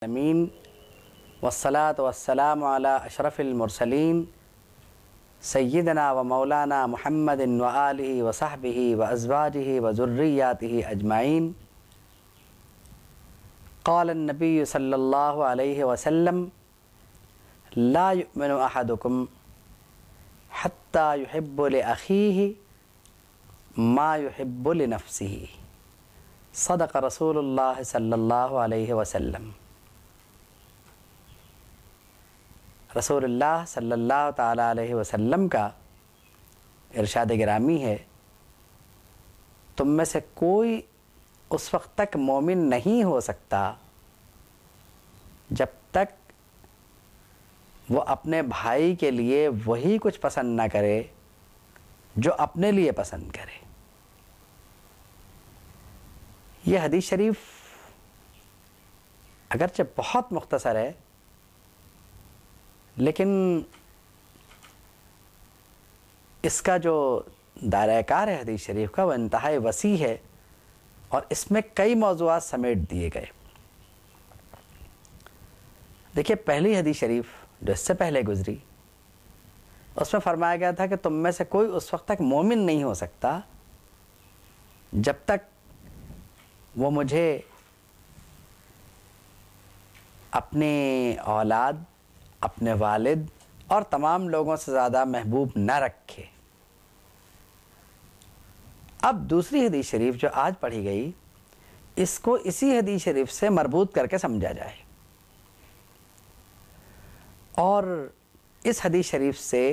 امین والصلاة والسلام علی اشرف المرسلین سیدنا و مولانا محمد و آلہ و صحبہ و ازواجہ و ذریاتہ اجمعین. قال النبی صلی اللہ علیہ وسلم لا یؤمن احدکم حتی یحب لأخیہ ما یحب لنفسہ. صدق رسول اللہ صلی اللہ علیہ وسلم. رسول اللہ صلی اللہ تعالیٰ علیہ وسلم کا ارشاد گرامی ہے، تم میں سے کوئی اس وقت تک مومن نہیں ہو سکتا جب تک وہ اپنے بھائی کے لیے وہی کچھ پسند نہ کرے جو اپنے لیے پسند کرے. یہ حدیث شریف اگرچہ بہت مختصر ہے لیکن اس کا جو دائرہ کار ہے حدیث شریف کا وہ انتہائی وسیع ہے اور اس میں کئی موضوعات سمیٹ دیے گئے. دیکھیے، پہلی حدیث شریف جو اس سے پہلے گزری اس میں فرمایا گیا تھا کہ تم میں سے کوئی اس وقت تک مومن نہیں ہو سکتا جب تک وہ مجھے اپنے اولاد، اپنے والد اور تمام لوگوں سے زیادہ محبوب نہ رکھے. اب دوسری حدیث شریف جو آج پڑھی گئی اس کو اسی حدیث شریف سے مربوط کر کے سمجھا جائے، اور اس حدیث شریف سے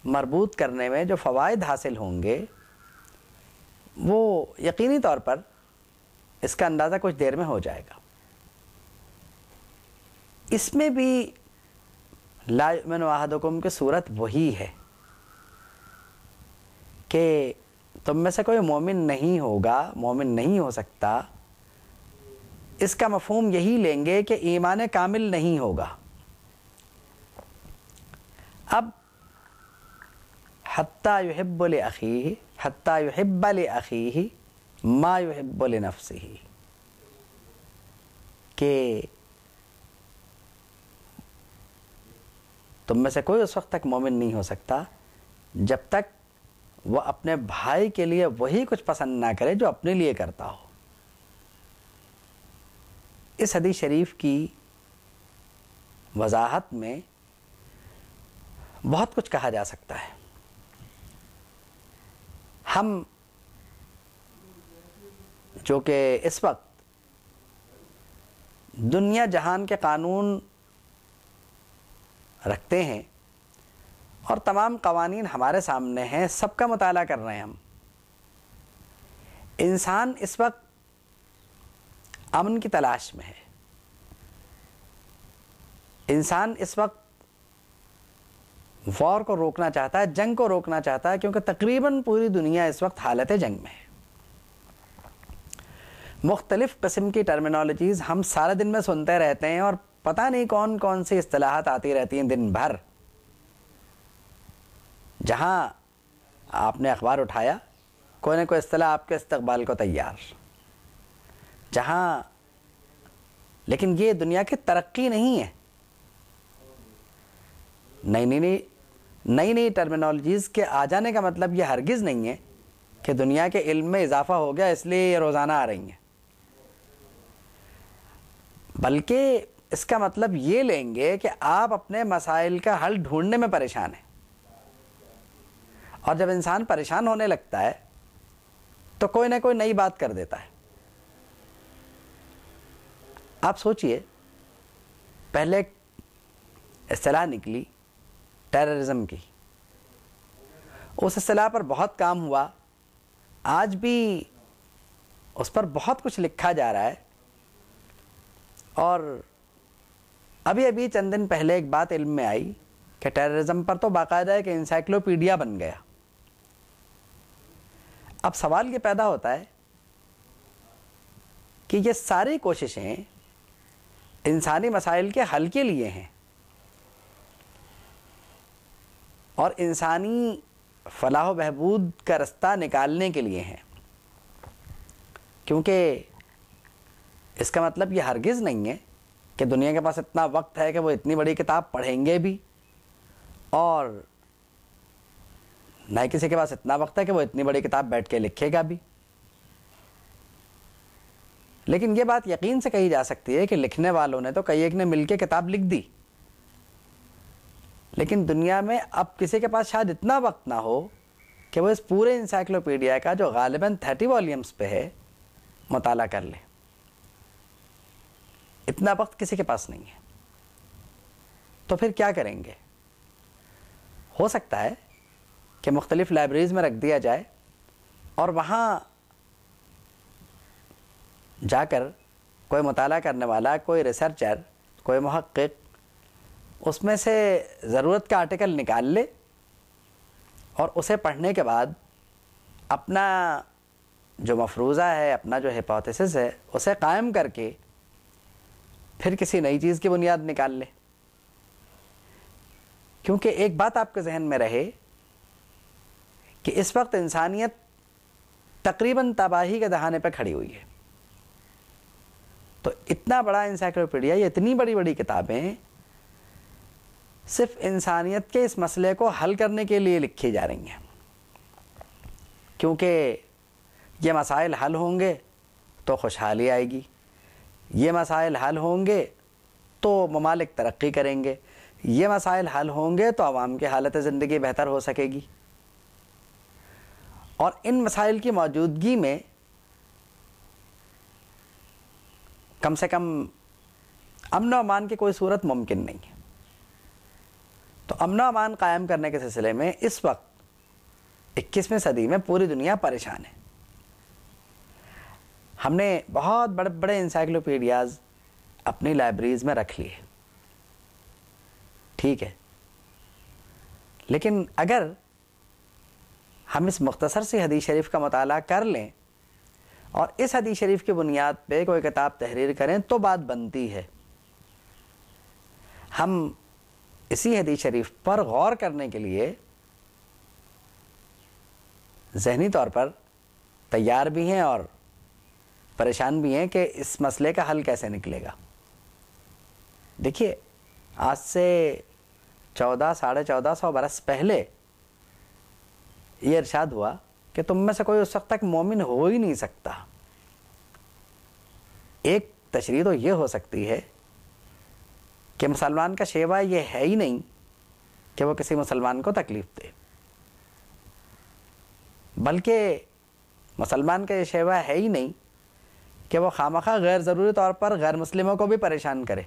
مربوط کرنے میں جو فوائد حاصل ہوں گے وہ یقینی طور پر اس کا اندازہ کچھ دیر میں ہو جائے گا. اس میں بھی لا یؤمن احدکم کی صورت وہی ہے کہ تم میں سے کوئی مومن نہیں ہوگا، مومن نہیں ہو سکتا. اس کا مفہوم یہی لیں گے کہ ایمان کامل نہیں ہوگا. اب حتی یحب لأخیہ، حتی یحب لأخیہ ما یحب لنفسہ، کہ تم میں سے کوئی اس وقت تک مومن نہیں ہو سکتا جب تک وہ اپنے بھائی کے لیے وہی کچھ پسند نہ کرے جو اپنے لیے کرتا ہو. اس حدیث شریف کی وضاحت میں بہت کچھ کہا جا سکتا ہے. ہم جو کہ اس وقت دنیا جہان کے قانون رکھتے ہیں اور تمام قوانین ہمارے سامنے ہیں، سب کا مطالعہ کر رہے ہیں ہم. انسان اس وقت امن کی تلاش میں ہے. انسان اس وقت وار کو روکنا چاہتا ہے، جنگ کو روکنا چاہتا ہے، کیونکہ تقریباً پوری دنیا اس وقت حالت جنگ میں ہے. مختلف قسم کی ٹرمینالوجیز ہم سارے دن میں سنتے رہتے ہیں اور پتہ نہیں کون کون سی اصطلاحات آتی رہتی ہیں دن بھر. جہاں آپ نے اخبار اٹھایا کوئی نہ کوئی اصطلاح آپ کے استقبال کو تیار. جہاں لیکن یہ دنیا کی ترقی نہیں ہے. نئی نئی ٹرمینالوجیز کے آ جانے کا مطلب یہ ہرگز نہیں ہے کہ دنیا کے علم میں اضافہ ہو گیا اس لیے یہ روزانہ آ رہی ہیں، بلکہ اس کا مطلب یہ لیں گے کہ آپ اپنے مسائل کا حل ڈھونڈنے میں پریشان ہیں. اور جب انسان پریشان ہونے لگتا ہے تو کوئی نہ کوئی نئی بات کر دیتا ہے. آپ سوچئے، پہلے ایک اصطلاح نکلی ٹیررزم کی، اس اصطلاح پر بہت کام ہوا، آج بھی اس پر بہت کچھ لکھا جا رہا ہے. اور ابھی چند دن پہلے ایک بات علم میں آئی کہ ٹیررزم پر تو باقاعدہ ایک انسائکلوپیڈیا بن گیا. اب سوال یہ پیدا ہوتا ہے کہ یہ ساری کوششیں انسانی مسائل کے حل کے لیے ہیں اور انسانی فلاح و بہبود کا رستہ نکالنے کے لیے ہیں، کیونکہ اس کا مطلب یہ ہرگز نہیں ہے کہ دنیا کے پاس اتنا وقت ہے کہ وہ اتنی بڑی کتاب پڑھیں گے بھی، اور نہ کسی کے پاس اتنا وقت ہے کہ وہ اتنی بڑی کتاب بیٹھ کے لکھے گا بھی۔ لیکن یہ بات یقین سے کہی جا سکتی ہے کہ لکھنے والوں نے تو کئی ایک نے مل کے کتاب لکھ دی، لیکن دنیا میں اب کسی کے پاس شاید اتنا وقت نہ ہو کہ وہ اس پورے انسائکلوپیڈیا کا جو غالباً 30 والیومز پہ ہے مطالعہ کر لے۔ اتنا وقت کسی کے پاس نہیں ہے، تو پھر کیا کریں گے؟ ہو سکتا ہے کہ مختلف لائبریریز میں رکھ دیا جائے اور وہاں جا کر کوئی مطالعہ کرنے والا، کوئی ریسرچر، کوئی محقق اس میں سے ضرورت کا آرٹیکل نکال لے اور اسے پڑھنے کے بعد اپنا جو مفروضہ ہے، اپنا جو ہیپوتھیسس ہے، اسے قائم کر کے پھر کسی نئی چیز کی بنیاد نکال لے۔ کیونکہ ایک بات آپ کے ذہن میں رہے کہ اس وقت انسانیت تقریباً تباہی کے دہانے پہ کھڑی ہوئی ہے، تو اتنا بڑا انسائکلوپیڈیا، یہ اتنی بڑی بڑی کتابیں صرف انسانیت کے اس مسئلے کو حل کرنے کے لیے لکھی جا رہی ہیں، کیونکہ یہ مسائل حل ہوں گے تو خوشحالی آئے گی، یہ مسائل حل ہوں گے تو ممالک ترقی کریں گے، یہ مسائل حل ہوں گے تو عوام کی حالت زندگی بہتر ہو سکے گی، اور ان مسائل کی موجودگی میں کم سے کم امن و امان کی کوئی صورت ممکن نہیں ہے۔ تو امن و امان قائم کرنے کے سلسلے میں اس وقت 21ویں صدی میں پوری دنیا پریشان ہے۔ ہم نے بہت بڑے بڑے انسائکلوپیڈیاز اپنی لائبریریز میں رکھ لیے، ٹھیک ہے، لیکن اگر ہم اس مختصر سی حدیث شریف کا مطالعہ کر لیں اور اس حدیث شریف کی بنیاد پہ کوئی کتاب تحریر کریں تو بات بنتی ہے۔ ہم اسی حدیث شریف پر غور کرنے کے لیے ذہنی طور پر تیار بھی ہیں اور پریشان بھی ہیں کہ اس مسئلے کا حل کیسے نکلے گا۔ دیکھیے، آج سے 1400-1450 برس پہلے یہ ارشاد ہوا کہ تم میں سے کوئی اس وقت تک مومن ہو ہی نہیں سکتا۔ ایک تشریح تو یہ ہو سکتی ہے کہ مسلمان کا شیوا یہ ہے ہی نہیں کہ وہ کسی مسلمان کو تکلیف دے، بلکہ مسلمان کا یہ شیوا ہے ہی نہیں کہ وہ خواہ مخواہ غیر ضروری طور پر غیر مسلموں کو بھی پریشان کرے۔